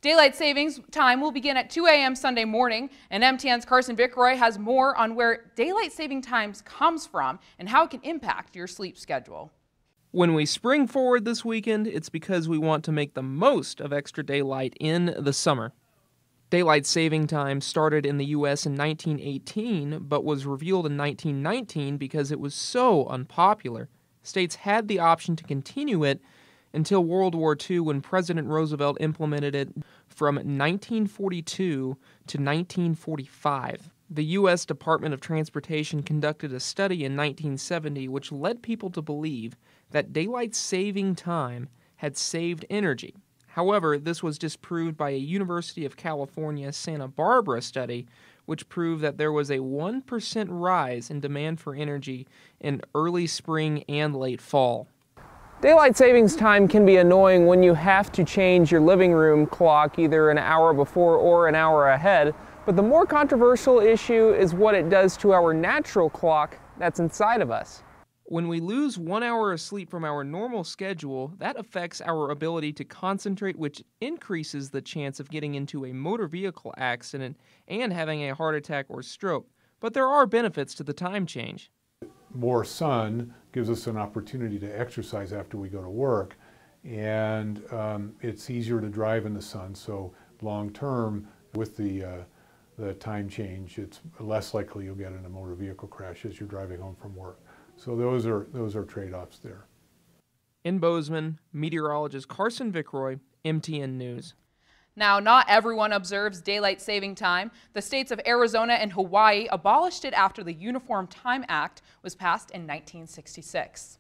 Daylight savings time will begin at 2 a.m. Sunday morning, and MTN's Carson Vickroy has more on where daylight saving times comes from and how it can impact your sleep schedule. When we spring forward this weekend, it's because we want to make the most of extra daylight in the summer. Daylight saving time started in the U.S. in 1918, but was revealed in 1919 because it was so unpopular. States had the option to continue it until World War II, when President Roosevelt implemented it from 1942 to 1945. The U.S. Department of Transportation conducted a study in 1970 which led people to believe that daylight saving time had saved energy. However, this was disproved by a University of California, Santa Barbara study, which proved that there was a 1% rise in demand for energy in early spring and late fall. Daylight savings time can be annoying when you have to change your living room clock either an hour before or an hour ahead, but the more controversial issue is what it does to our natural clock that's inside of us. When we lose 1 hour of sleep from our normal schedule, that affects our ability to concentrate, which increases the chance of getting into a motor vehicle accident and having a heart attack or stroke. But there are benefits to the time change. More sun gives us an opportunity to exercise after we go to work, and it's easier to drive in the sun, so long term with the time change, it's less likely you'll get in a motor vehicle crash as you're driving home from work. So those are trade-offs there. In Bozeman, meteorologist Carson Vickroy, MTN News. Now, not everyone observes daylight saving time. The states of Arizona and Hawaii abolished it after the Uniform Time Act was passed in 1966.